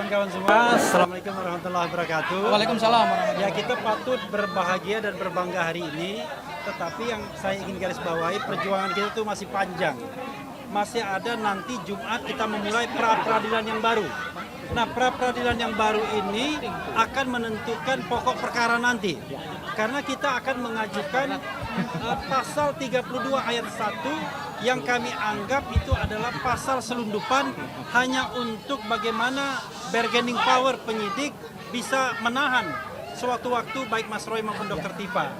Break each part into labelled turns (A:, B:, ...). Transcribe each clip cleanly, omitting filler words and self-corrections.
A: kawan-kawan semua. Assalamualaikum warahmatullahi wabarakatuh.
B: Waalaikumsalam warahmatullahi
A: Ya, kita patut berbahagia dan berbangga hari ini. Tetapi yang saya ingin garis bawahi, perjuangan kita itu masih panjang. Masih ada nanti Jumat kita memulai pra-peradilan yang baru. Nah, pra-peradilan yang baru ini akan menentukan pokok perkara nanti. Karena kita akan mengajukan pasal 32 ayat 1 yang kami anggap itu adalah pasal selundupan hanya untuk bagaimana bargaining power penyidik bisa menahan suatu waktu baik Mas Roy maupun Dr. Tifa.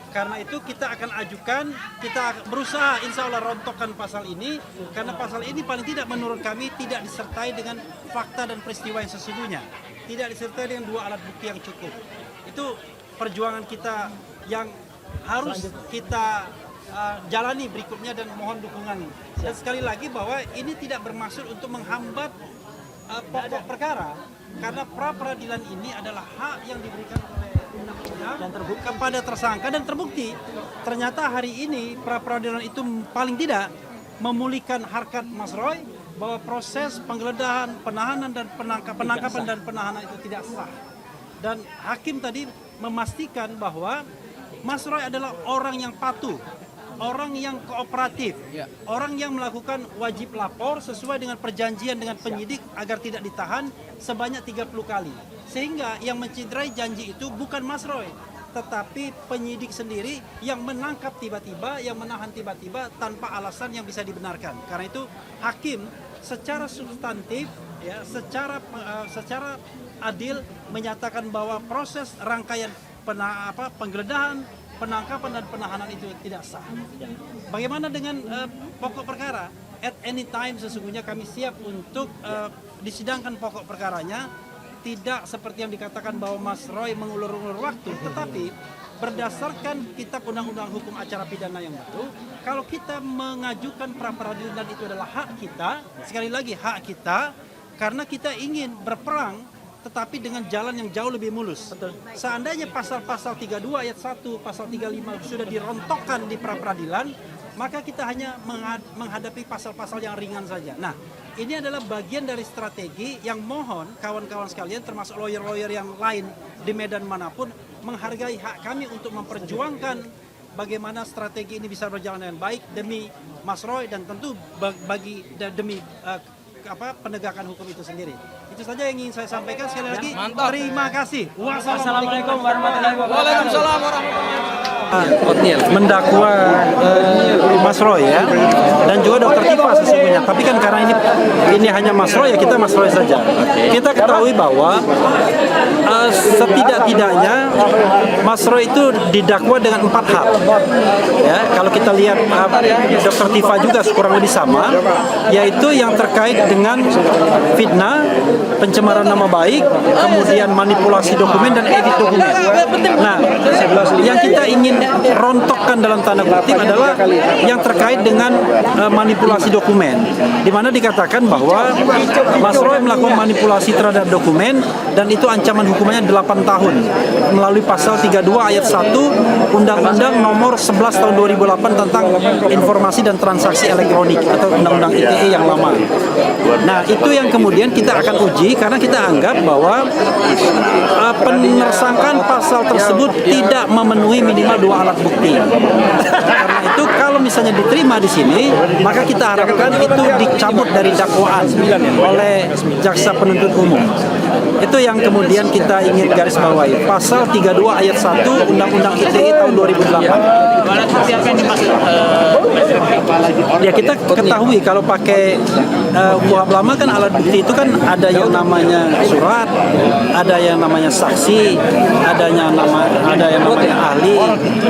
A: Karena itu kita akan ajukan, kita berusaha insya Allah rontokkan pasal ini, karena pasal ini paling tidak menurut kami tidak disertai dengan fakta dan peristiwa yang sesungguhnya, tidak disertai dengan dua alat bukti yang cukup. Itu perjuangan kita yang harus kita jalani berikutnya dan mohon dukungan. Dan sekali lagi bahwa ini tidak bermaksud untuk menghambat pokok perkara, karena pra peradilan ini adalah hak yang diberikan oleh undang-undang dan terbukti kepada tersangka dan terbukti. Ternyata hari ini pra peradilan itu paling tidak memulihkan harkat Mas Roy bahwa proses penggeledahan, penahanan dan penangkapan dan penahanan itu tidak sah. Dan hakim tadi memastikan bahwa Mas Roy adalah orang yang patuh, orang yang kooperatif, orang yang melakukan wajib lapor sesuai dengan perjanjian dengan penyidik agar tidak ditahan sebanyak 30 kali. Sehingga yang menciderai janji itu bukan Mas Roy, tetapi penyidik sendiri yang menangkap tiba-tiba, yang menahan tiba-tiba tanpa alasan yang bisa dibenarkan. Karena itu hakim secara substantif, ya, secara adil menyatakan bahwa proses rangkaian penggeledahan, penangkapan dan penahanan itu tidak sah. Bagaimana dengan pokok perkara? At any time sesungguhnya kami siap untuk disidangkan pokok perkaranya. Tidak seperti yang dikatakan bahwa Mas Roy mengulur-ulur waktu, tetapi berdasarkan kitab undang-undang hukum acara pidana yang baru, kalau kita mengajukan pra-peradilan itu adalah hak kita, sekali lagi hak kita, karena kita ingin berperang tetapi dengan jalan yang jauh lebih mulus. Betul. Seandainya pasal-pasal 32 ayat 1, pasal 35 sudah dirontokkan di pra-peradilan, maka kita hanya menghadapi pasal-pasal yang ringan saja. Nah, ini adalah bagian dari strategi yang mohon kawan-kawan sekalian termasuk lawyer-lawyer yang lain di medan manapun menghargai hak kami untuk memperjuangkan bagaimana strategi ini bisa berjalan dengan baik demi Mas Roy dan tentu demi penegakan hukum itu sendiri. Itu saja yang ingin saya sampaikan. Sekali lagi, terima kasih.
B: Wassalamualaikum warahmatullahi wabarakatuh. Waalaikumsalam warahmatullahi wabarakatuh.
A: Mendakwa Mas Roy ya, dan juga Dr. Tifa sesungguhnya. Tapi kan karena ini hanya Mas Roy ya, kita Mas Roy saja. Kita ketahui bahwa setidak-tidaknya Mas Roy itu didakwa dengan 4 hal. Ya, kalau kita lihat Dr. Tifa juga kurang lebih sama, yaitu yang terkait dengan fitnah, pencemaran nama baik, kemudian manipulasi dokumen dan edit dokumen. Nah, yang kita ingin rontokkan dalam tanda kutip adalah yang terkait dengan manipulasi dokumen, di mana dikatakan bahwa Mas Roy melakukan manipulasi terhadap dokumen dan itu ancaman hukumannya 8 tahun melalui pasal 32 ayat 1 Undang-Undang nomor 11 tahun 2008 tentang informasi dan transaksi elektronik atau Undang-Undang ITE yang lama. Nah, itu yang kemudian kita akan uji karena kita anggap bahwa penersangkaan pasal tersebut tidak memenuhi minimal 2 alat bukti. Karena itu kalau misalnya diterima di sini, maka kita harapkan itu dicabut dari dakwaan oleh jaksa penuntut umum. Itu yang kemudian kita ingin garis bawahi. Pasal 32 ayat 1 Undang-Undang ITE tahun 2008. Ya, kita ketahui kalau pakai kuhab lama kan alat bukti itu kan ada yang namanya surat, ada yang namanya saksi, ada yang namanya ahli,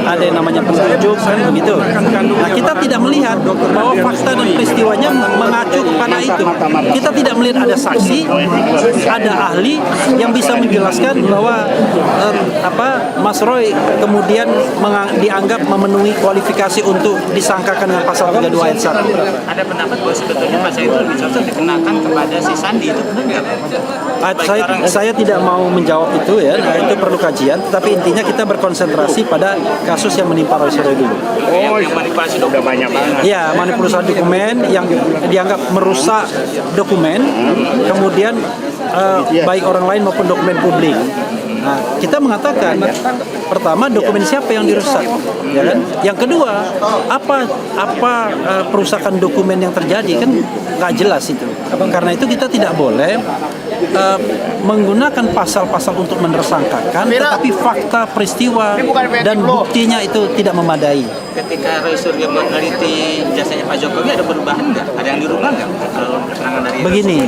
A: ada yang namanya petunjuk, kan begitu. Nah, kita tidak melihat bahwa fakta dan peristiwanya mengacu kepada itu. Kita tidak melihat ada saksi, ada ahli yang bisa menjelaskan bahwa Mas Roy kemudian dianggap memenuhi kualifikasi untuk disangkakan dengan pasal 32 ayat 1.
C: Ada pendapat bahwa sebetulnya pasal itu lebih cocok dikenakan kepada si Sandi, itu benar nggak?
A: Saya tidak mau menjawab itu ya, nah, itu perlu kajian. Tapi intinya kita berkonsentrasi pada kasus yang menimpa Roy Suryo dulu.
C: Yang manipulasi dokumen banyak banget.
A: Ya, manipulasi dokumen yang dianggap merusak dokumen, kemudian baik orang lain maupun dokumen publik. Nah, kita mengatakan pertama dokumen siapa yang dirusak, ya kan? Yang kedua, apa perusakan dokumen yang terjadi kan nggak jelas itu. Karena itu kita tidak boleh menggunakan pasal-pasal untuk menersangkakan, tetapi fakta peristiwa dan buktinya itu tidak memadai.
C: Ketika Roy Suryo meneliti jasanya Pak Jokowi, ada perubahan nggak? Ada yang dirubah nggak kalau keterangan dari
A: Begini,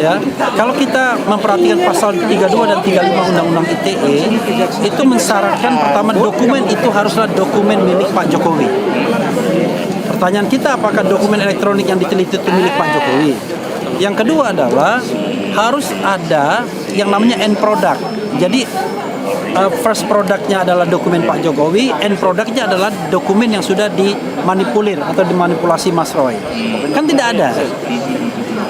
A: ya, kalau kita memperhatikan pasal 32 dan 35 Undang-Undang ITE, itu mensyaratkan pertama dokumen itu haruslah dokumen milik Pak Jokowi. Pertanyaan kita, apakah dokumen elektronik yang diteliti itu milik Pak Jokowi? Yang kedua adalah harus ada yang namanya end product. Jadi first produknya adalah dokumen Pak Jokowi, end produknya adalah dokumen yang sudah dimanipulir atau dimanipulasi Mas Roy. Kan tidak ada.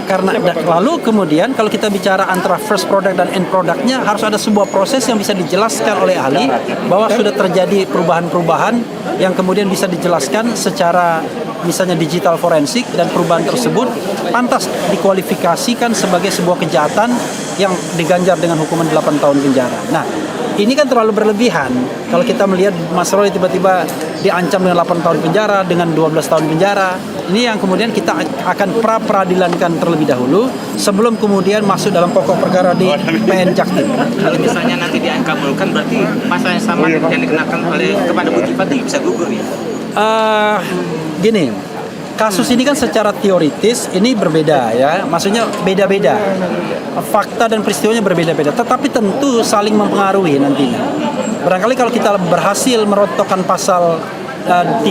A: Karena lalu kemudian kalau kita bicara antara first product dan end productnya, harus ada sebuah proses yang bisa dijelaskan oleh ahli bahwa sudah terjadi perubahan-perubahan yang kemudian bisa dijelaskan secara misalnya digital forensik, dan perubahan tersebut pantas dikualifikasikan sebagai sebuah kejahatan yang diganjar dengan hukuman 8 tahun penjara. Nah, ini kan terlalu berlebihan. Kalau kita melihat Mas Roy tiba-tiba diancam dengan 8 tahun penjara, dengan 12 tahun penjara, ini yang kemudian kita akan pra-peradilankan terlebih dahulu sebelum kemudian masuk dalam pokok perkara di PN Jaktim.
C: Kalau misalnya nanti diangkabulkan, berarti pasal yang sama yang dikenakan kepada Bu Tifa itu bisa gugur ya?
A: Gini, kasus ini kan secara teoritis ini berbeda ya, maksudnya beda-beda. Fakta dan peristiwanya berbeda-beda, tetapi tentu saling mempengaruhi nantinya. Barangkali kalau kita berhasil merontokkan pasal 32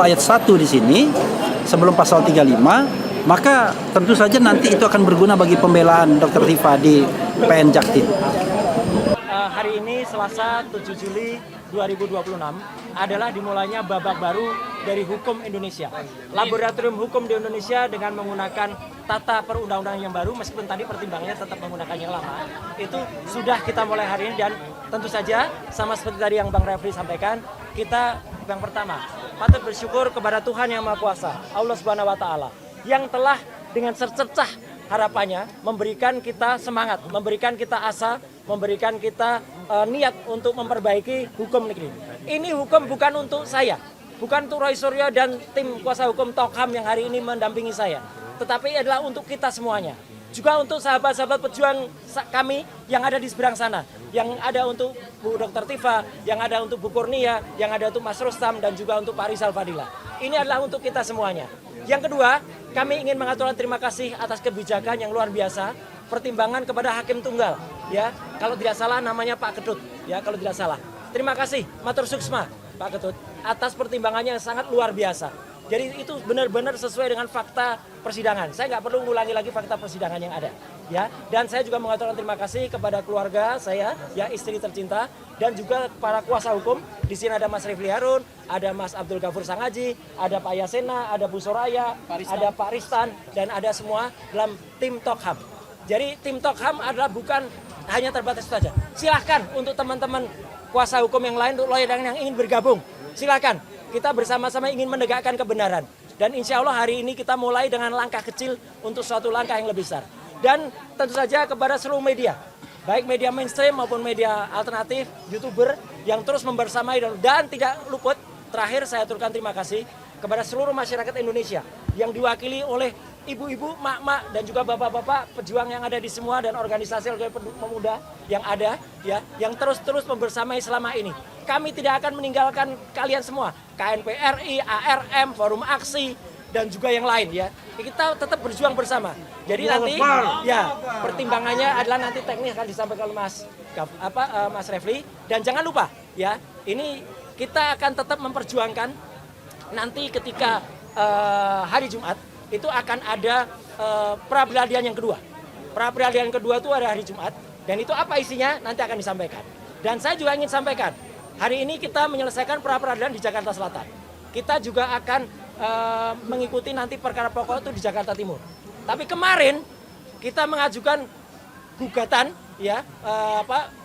A: ayat 1 di sini sebelum pasal 35, maka tentu saja nanti itu akan berguna bagi pembelaan Dr. Tifa di PN Jaktim.
B: Hari ini Selasa 7 Juli 2026 adalah dimulainya babak baru dari hukum Indonesia. Laboratorium hukum di Indonesia dengan menggunakan tata perundang-undangan yang baru, meskipun tadi pertimbangannya tetap menggunakan yang lama, itu sudah kita mulai hari ini. Dan tentu saja sama seperti tadi yang Bang Refli sampaikan, kita yang pertama patut bersyukur kepada Tuhan Yang Maha Kuasa, Allah Subhanahu wa Ta'ala, yang telah dengan secercah harapannya memberikan kita semangat, memberikan kita asa, memberikan kita niat untuk memperbaiki hukum negeri. Ini hukum bukan untuk saya, bukan untuk Roy Suryo dan tim kuasa hukum Tokham yang hari ini mendampingi saya, tetapi adalah untuk kita semuanya. Juga untuk sahabat-sahabat pejuang kami yang ada di seberang sana, yang ada untuk Bu Dr. Tifa, yang ada untuk Bu Kurnia, yang ada untuk Mas Rustam, dan juga untuk Pak Rizal Fadila. Ini adalah untuk kita semuanya. Yang kedua, kami ingin mengaturkan terima kasih atas kebijakan yang luar biasa, pertimbangan kepada hakim tunggal, ya, kalau tidak salah namanya Pak Ketut, ya, kalau tidak salah. Terima kasih, matur suksma Pak Ketut, atas pertimbangannya yang sangat luar biasa. Jadi itu benar-benar sesuai dengan fakta persidangan. Saya nggak perlu mengulangi lagi fakta persidangan yang ada, ya. Dan saya juga mengaturkan terima kasih kepada keluarga saya, ya, istri tercinta, dan juga para kuasa hukum. Di sini ada Mas Refli Harun, ada Mas Abdul Ghafur Sangaji, ada Pak Yasena, ada Bu Soraya, ada Pak Ristan, dan ada semua dalam tim Tokham. Jadi tim Tokham adalah bukan hanya terbatas itu saja. Silahkan untuk teman-teman kuasa hukum yang lain, untuk lawyer yang ingin bergabung, silahkan. Kita bersama-sama ingin menegakkan kebenaran. Dan insya Allah hari ini kita mulai dengan langkah kecil untuk suatu langkah yang lebih besar. Dan tentu saja kepada seluruh media, baik media mainstream maupun media alternatif, YouTuber yang terus membersamai, dan tidak luput, terakhir saya aturkan terima kasih kepada seluruh masyarakat Indonesia yang diwakili oleh ibu-ibu, mak-mak, dan juga bapak-bapak pejuang yang ada di semua, dan organisasi pemuda yang ada, ya, yang terus-terus membersamai selama ini. Kami tidak akan meninggalkan kalian semua, KNPRI, ARM, Forum Aksi, dan juga yang lain, ya. Kita tetap berjuang bersama. Jadi nanti, ya, pertimbangannya adalah nanti teknis akan disampaikan oleh Mas Refli. Dan jangan lupa, ya, ini kita akan tetap memperjuangkan nanti ketika hari Jumat itu akan ada pra-peradilan yang kedua. Pra-peradilan kedua itu ada hari Jumat, dan itu apa isinya nanti akan disampaikan. Dan saya juga ingin sampaikan, hari ini kita menyelesaikan pra-peradilan di Jakarta Selatan. Kita juga akan mengikuti nanti perkara pokok itu di Jakarta Timur. Tapi kemarin kita mengajukan gugatan, ya,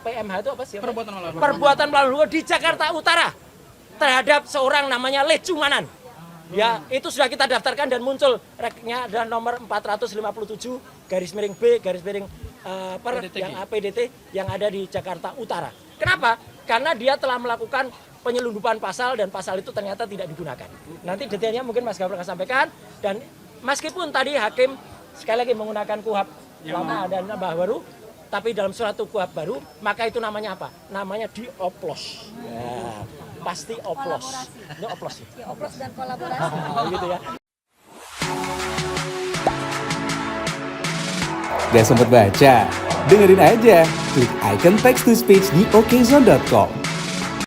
B: PMH itu apa sih? Perbuatan melawan hukum di Jakarta Utara terhadap seorang namanya Lecumanan. Ya, itu sudah kita daftarkan dan muncul reknya adalah nomor 457 _B PDT yang ada di Jakarta Utara. Kenapa? Karena dia telah melakukan penyelundupan pasal dan pasal itu ternyata tidak digunakan. Nanti detailnya mungkin Mas Gafar akan sampaikan. Dan meskipun tadi hakim sekali lagi menggunakan KUHP lama dan baru, tapi dalam suatu KUHP baru, maka itu namanya apa? Namanya dioplos. Ya, pasti oplos. Ini oplos.
D: Ya, oplos dan kolaborasi.
B: Gitu ya.
E: Gak sempet baca? Dengerin aja, klik icon text to speech di okezone.com.